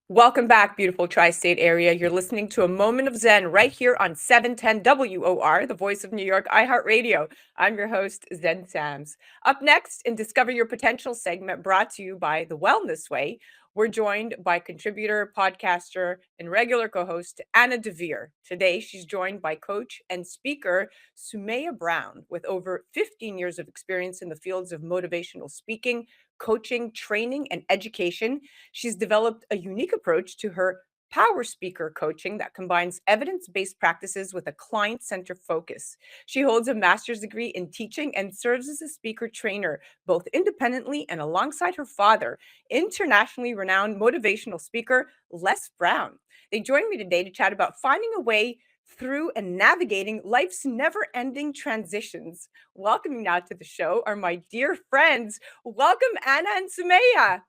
Welcome back, beautiful tri-state area. You're listening to A Moment of Zen right here on 710 WOR, the voice of New York, iHeartRadio. I'm your host, Zen Sams. Up next in Discover Your Potential segment brought to you by The Wellness Way, we're joined by contributor, podcaster, and regular co-host Anna Devere. Today, she's joined by coach and speaker Sumaya Brown with over 15 years of experience in the fields of motivational speaking, coaching, training, and education. She's developed a unique approach to her power speaker coaching that combines evidence based practices with a client centered focus. She holds a master's degree in teaching and serves as a speaker trainer, both independently and alongside her father, internationally renowned motivational speaker Les Brown. They join me today to chat about finding a way through and navigating life's never ending transitions. Welcoming now to the show are my dear friends. Welcome, Anna and Sumaya.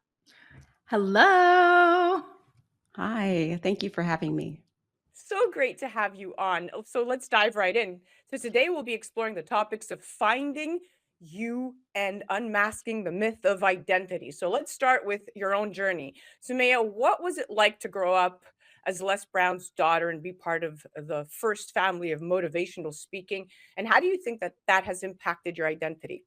Hello. Hi, thank you for having me. So great to have you on. So let's dive right in. So today we'll be exploring the topics of finding you and unmasking the myth of identity. So let's start with your own journey. Sumaya, what was it like to grow up as Les Brown's daughter and be part of the first family of motivational speaking? And how do you think that that has impacted your identity?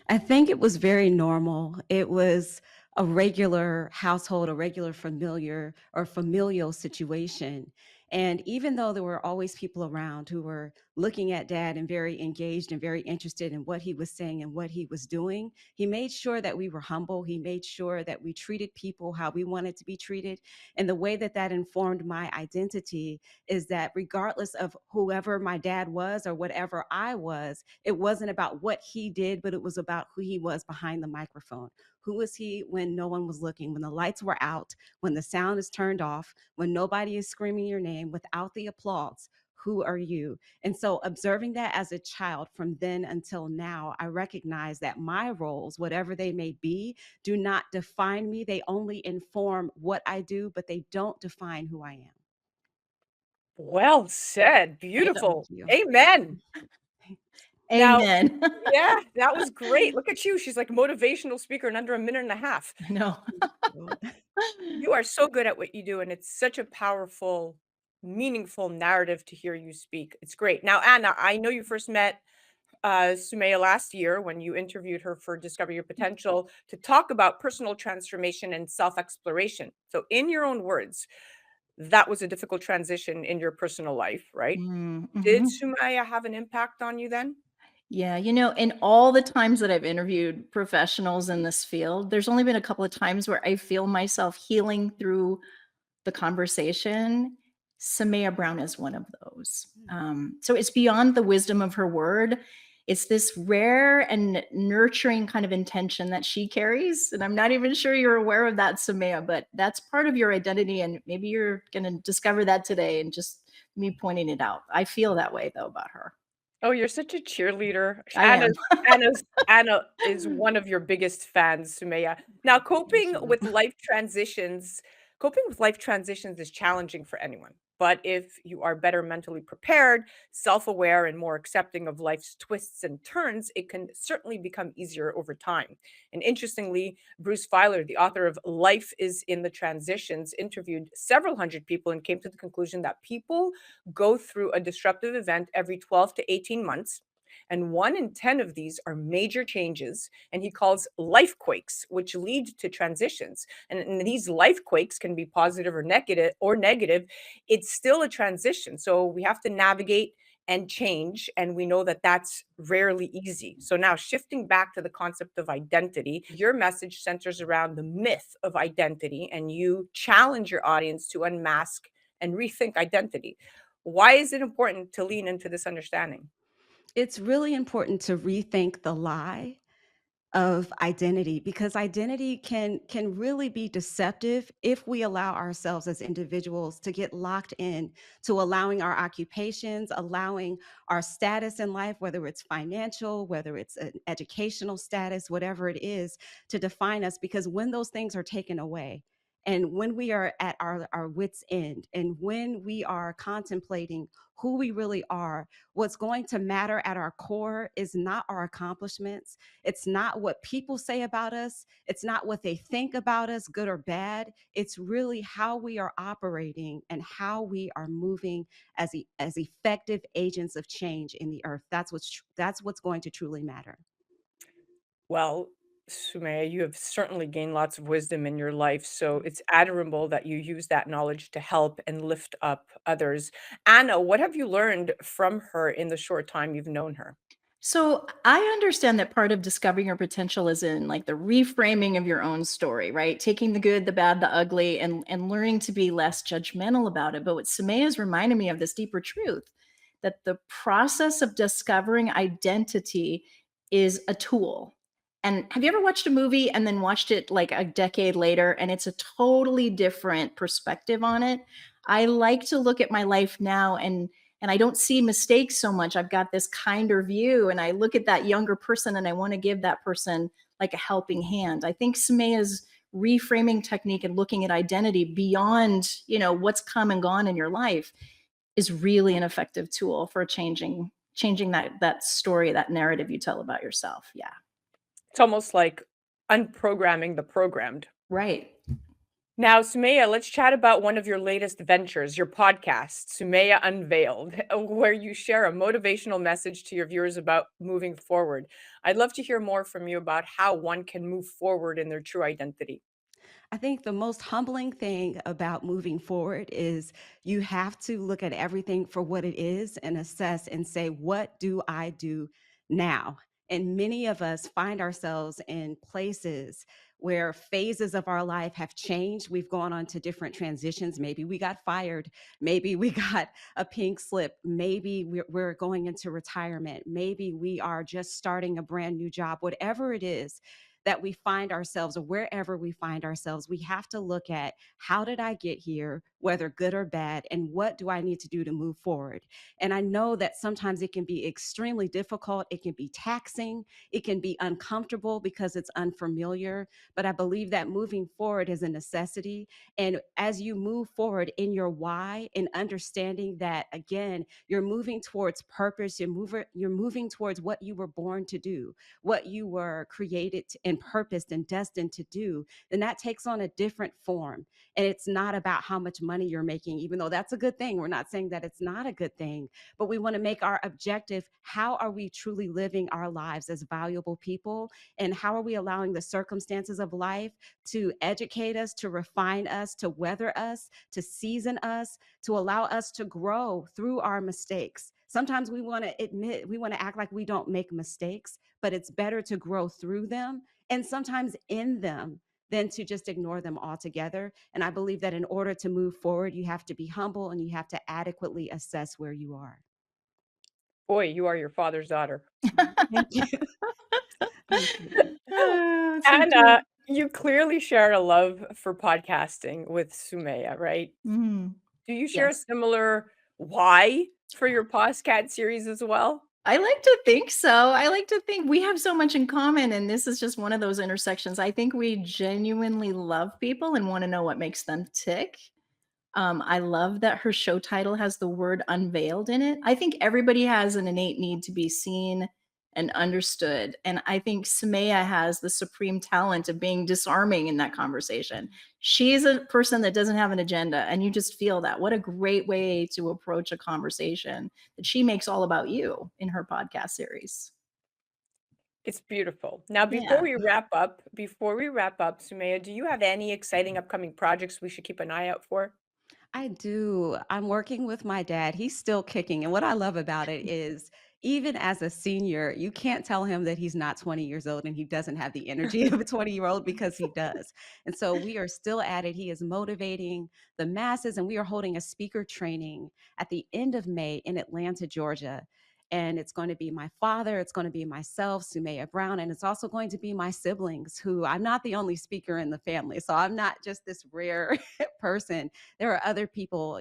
I think it was very normal. It was a regular household, a regular familiar or familial situation. And even though there were always people around who were looking at dad and very engaged and very interested in what he was saying and what he was doing, he made sure that we were humble. He made sure that we treated people how we wanted to be treated. And the way that that informed my identity is that regardless of whoever my dad was or whatever I was, it wasn't about what he did, but it was about who he was behind the microphone. Who was he when no one was looking, when the lights were out, when the sound is turned off, when nobody is screaming your name without the applause? Who are you? And so, observing that as a child from then until now, I recognize that my roles, whatever they may be, do not define me. They only inform what I do, but they don't define who I am. Well said. Amen. Thank Beautiful. you. Amen. Now, Amen. yeah, that was great. Look at you. She's like a motivational speaker in under a minute and a half. I know. You are so good at what you do, and it's such a powerful, meaningful narrative to hear you speak. It's great. Now, Anna, I know you first met Sumaya last year when you interviewed her for Discover Your Potential to talk about personal transformation and self exploration. So, in your own words, that was a difficult transition in your personal life, right? Did Mm-hmm. Sumaya have an impact on you then? Yeah, in all the times that I've interviewed professionals in this field, there's only been a couple of times where I feel myself healing through the conversation. Samaya Brown is one of those. So it's beyond the wisdom of her word. It's this rare and nurturing kind of intention that she carries. And I'm not even sure you're aware of that, Samaya, but that's part of your identity. And maybe you're going to discover that today and just me pointing it out. I feel that way, though, about her. Oh, you're such a cheerleader. I am. Anna is one of your biggest fans, Sumaya. Now, Appreciate it. coping with life transitions is challenging for anyone. But if you are better mentally prepared, self-aware, and more accepting of life's twists and turns, it can certainly become easier over time. And interestingly, Bruce Feiler, the author of Life is in the Transitions, interviewed several hundred people and came to the conclusion that people go through a disruptive event every 12 to 18 months. And 1 in 10 of these are major changes, and he calls life quakes, which lead to transitions. And these life quakes can be positive or negative. It's still a transition. So we have to navigate and change. And we know that that's rarely easy. So now shifting back to the concept of identity, your message centers around the myth of identity, and you challenge your audience to unmask and rethink identity. Why is it important to lean into this understanding? It's really important to rethink the lie of identity because identity can really be deceptive if we allow ourselves as individuals to get locked in to allowing our occupations, allowing our status in life, whether it's financial, whether it's an educational status, whatever it is, to define us. Because when those things are taken away And when we are at our wits' end, and when we are contemplating who we really are, what's going to matter at our core is not our accomplishments. It's not what people say about us. It's not what they think about us, good or bad. It's really how we are operating and how we are moving as effective agents of change in the earth. That's what's going to truly matter. Well, Sumaya, you have certainly gained lots of wisdom in your life, so it's admirable that you use that knowledge to help and lift up others. Anna, what have you learned from her in the short time you've known her? So I understand that part of discovering your potential is in like the reframing of your own story, right? Taking the good, the bad, the ugly, and learning to be less judgmental about it. But what Samaya is reminding me of this deeper truth that the process of discovering identity is a tool. And have you ever watched a movie and then watched it like a decade later and it's a totally different perspective on it? I like to look at my life now and I don't see mistakes so much. I've got this kinder view and I look at that younger person and I want to give that person like a helping hand. I think Samaya's reframing technique and looking at identity beyond, what's come and gone in your life is really an effective tool for changing that story, that narrative you tell about yourself. Yeah. It's almost like unprogramming the programmed. Right. Now, Sumaya, let's chat about one of your latest ventures, your podcast, Sumaya Unveiled, where you share a motivational message to your viewers about moving forward. I'd love to hear more from you about how one can move forward in their true identity. I think the most humbling thing about moving forward is you have to look at everything for what it is and assess and say, what do I do now? And many of us find ourselves in places where phases of our life have changed. We've gone on to different transitions. Maybe we got fired. Maybe we got a pink slip. Maybe we're going into retirement. Maybe we are just starting a brand new job. Whatever it is that we find ourselves, or wherever we find ourselves, we have to look at how did I get here, whether good or bad, and what do I need to do to move forward. And I know that sometimes it can be extremely difficult. It can be taxing. It can be uncomfortable because it's unfamiliar. But I believe that moving forward is a necessity. And as you move forward in your why and understanding that, again, you're moving towards purpose, you're moving towards what you were born to do, what you were created and purposed and destined to do, then that takes on a different form. And it's not about how much money you're making, even though that's a good thing. We're not saying that it's not a good thing, but we want to make our objective, how are we truly living our lives as valuable people? And how are we allowing the circumstances of life to educate us, to refine us, to weather us, to season us, to allow us to grow through our mistakes? Sometimes we want to admit, we want to act like we don't make mistakes, but it's better to grow through them and sometimes in them than to just ignore them altogether. And I believe that in order to move forward, you have to be humble and you have to adequately assess where you are. Boy, you are your father's daughter. Thank you. Thank you. So true. Anna, you clearly share a love for podcasting with Sumaya, right? Mhm. Do you share a Yes. similar why for your podcast series as well? I like to think so. I like to think we have so much in common, and this is just one of those intersections. I think we genuinely love people and want to know what makes them tick. I love that her show title has the word unveiled in it. I think everybody has an innate need to be seen and understood. And I think Samaya has the supreme talent of being disarming in that conversation. She's a person that doesn't have an agenda, and you just feel that. What a great way to approach a conversation that she makes all about you in her podcast series. It's beautiful. Now, Yeah. before we wrap up, Sumaya, do you have any exciting upcoming projects we should keep an eye out for? I do. I'm working with my dad. He's still kicking. And what I love about it is, even as a senior, you can't tell him that he's not 20 years old and he doesn't have the energy of a 20-year-old because he does. And so we are still at it. He is motivating the masses, and we are holding a speaker training at the end of May in Atlanta, Georgia. And it's going to be my father, it's going to be myself, Sumaya Brown, and it's also going to be my siblings, who I'm not the only speaker in the family. So I'm not just this rare person. There are other people,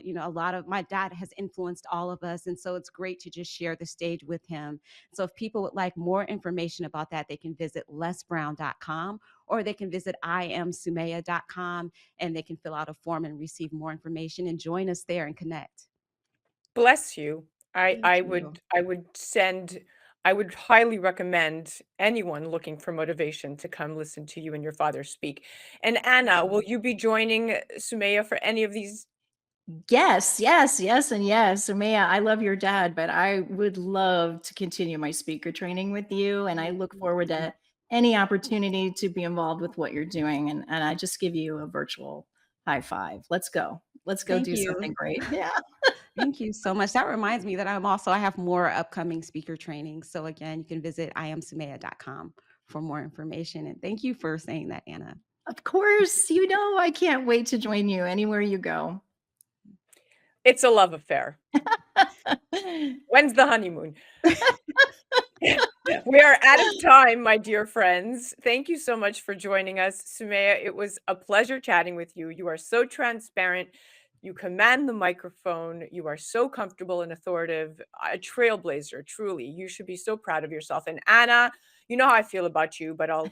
my dad has influenced all of us. And so it's great to just share the stage with him. So if people would like more information about that, they can visit lesbrown.com, or they can visit iamsumaya.com, and they can fill out a form and receive more information and join us there and connect. Bless you. I Thank I you. would highly recommend anyone looking for motivation to come listen to you and your father speak. And Anna, will you be joining Sumaya for any of these? Yes, yes, yes, and yes. So Maya, I love your dad, but I would love to continue my speaker training with you. And I look forward to any opportunity to be involved with what you're doing. And I just give you a virtual high five. Let's go. Let's go Thank do you. something great. Yeah. Thank you so much. That reminds me that I have more upcoming speaker trainings. So again, you can visit iamsumaya.com for more information. And thank you for saying that, Anna. Of course, I can't wait to join you anywhere you go. It's a love affair. When's the honeymoon? We are out of time, my dear friends. Thank you so much for joining us. Sumaya, it was a pleasure chatting with you. You are so transparent. You command the microphone. You are so comfortable and authoritative. A trailblazer, truly. You should be so proud of yourself. And Anna, you know how I feel about you, but I'll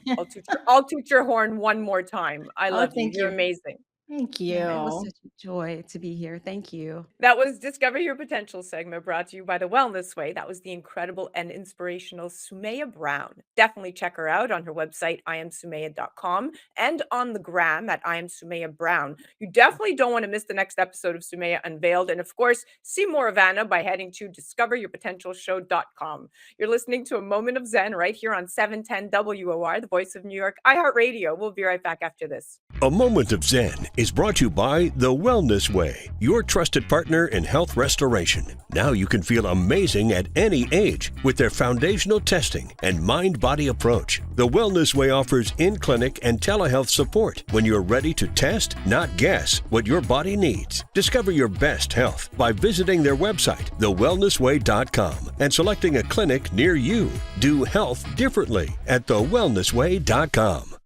toot your horn one more time. I Oh, love you. thank You're you. amazing. Thank Yeah, it was you. such a joy to be here. Thank you. That was Discover Your Potential segment brought to you by The Wellness Way. That was the incredible and inspirational Sumaya Brown. Definitely check her out on her website, iamsumaya.com, and on the gram at iamsumaya.brown. You definitely don't want to miss the next episode of Sumaya Unveiled. And of course, see more of Anna by heading to discoveryourpotentialshow.com. You're listening to A Moment of Zen right here on 710 WOR, the voice of New York, iHeartRadio. We'll be right back after this. A Moment of Zen is brought to you by The Wellness Way, your trusted partner in health restoration. Now you can feel amazing at any age with their foundational testing and mind-body approach. The Wellness Way offers in-clinic and telehealth support when you're ready to test, not guess, what your body needs. Discover your best health by visiting their website, thewellnessway.com, and selecting a clinic near you. Do health differently at thewellnessway.com.